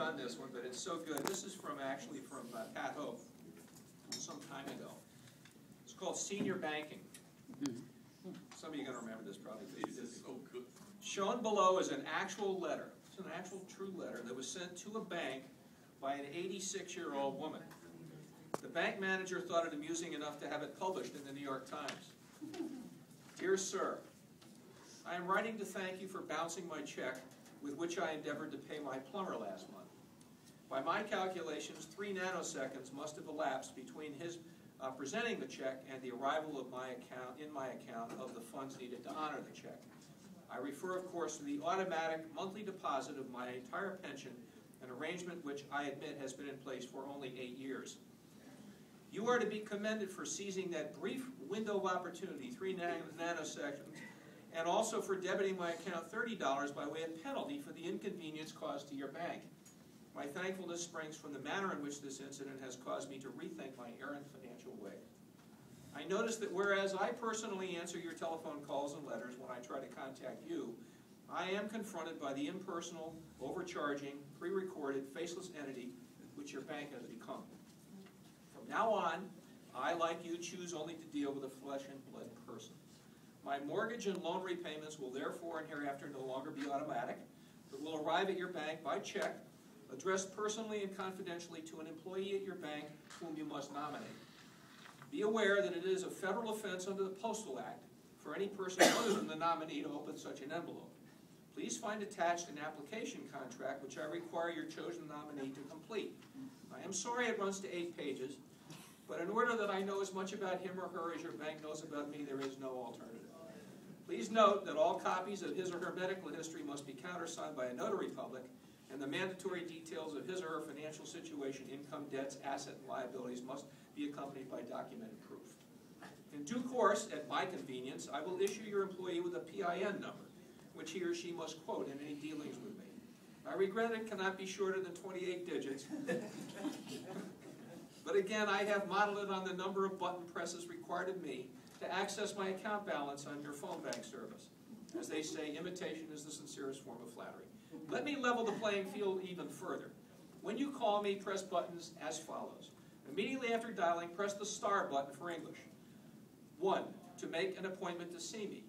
done this one, but it's so good. This is actually from Pat Hope some time ago. It's called Senior Banking. Some of you are going to remember this probably. This is so good. Shown below is an actual letter. It's an actual true letter that was sent to a bank by an 86-year-old woman. The bank manager thought it amusing enough to have it published in the New York Times. Dear Sir, I am writing to thank you for bouncing my check with which I endeavored to pay my plumber last month. By my calculations, 3 nanoseconds must have elapsed between his presenting the check and the arrival of my account of the funds needed to honor the check. I refer, of course, to the automatic monthly deposit of my entire pension, an arrangement which I admit has been in place for only 8 years. You are to be commended for seizing that brief window of opportunity, 3 nanoseconds, and also for debiting my account $30 by way of penalty for the inconvenience caused to your bank. My thankfulness springs from the manner in which this incident has caused me to rethink my errant financial way. I notice that whereas I personally answer your telephone calls and letters when I try to contact you, I am confronted by the impersonal, overcharging, pre-recorded, faceless entity which your bank has become. From now on, I, like you, choose only to deal with a flesh and blood person. My mortgage and loan repayments will therefore and hereafter no longer be automatic, but will arrive at your bank by check, addressed personally and confidentially to an employee at your bank whom you must nominate. Be aware that it is a federal offense under the Postal Act for any person other than the nominee to open such an envelope. Please find attached an application contract which I require your chosen nominee to complete. I am sorry it runs to 8 pages, but in order that I know as much about him or her as your bank knows about me, there is no alternative. Please note that all copies of his or her medical history must be countersigned by a notary public, and the mandatory details of his or her financial situation, income, debts, assets, and liabilities must be accompanied by documented proof. In due course, at my convenience, I will issue your employee with a PIN number, which he or she must quote in any dealings with me. I regret it cannot be shorter than 28 digits. But again, I have modeled it on the number of button presses required of me to access my account balance on your phone bank service. As they say, imitation is the sincerest form of flattery. Let me level the playing field even further. When you call me, press buttons as follows. Immediately after dialing, press the star button for English. 1, to make an appointment to see me.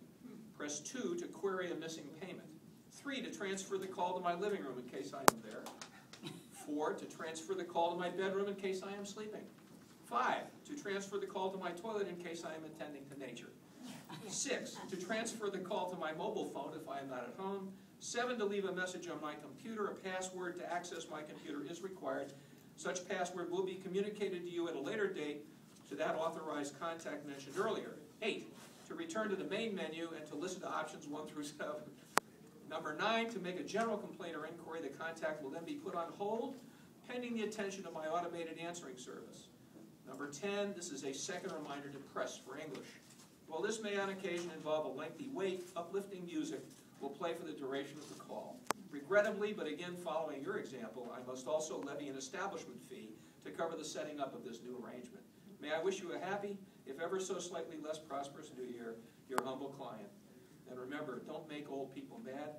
Press 2 to query a missing payment. 3, to transfer the call to my living room in case I am there. 4, to transfer the call to my bedroom in case I am sleeping. 5, to transfer the call to my toilet in case I am attending to nature. 6, to transfer the call to my mobile phone if I am not at home. 7, to leave a message on my computer. A password to access my computer is required. Such password will be communicated to you at a later date to that authorized contact mentioned earlier. 8, to return to the main menu and to listen to options 1 through 7. Number 9, to make a general complaint or inquiry. The contact will then be put on hold pending the attention of my automated answering service. Number 10, this is a second reminder to press for English. While this may on occasion involve a lengthy wait, uplifting music will play for the duration of the call. Regrettably, but again following your example, I must also levy an establishment fee to cover the setting up of this new arrangement. May I wish you a happy, if ever so slightly less prosperous New Year, your humble client. And remember, don't make old people mad.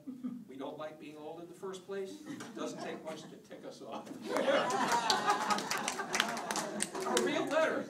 We don't like being old in the first place. It doesn't take much to tick us off. A real letter.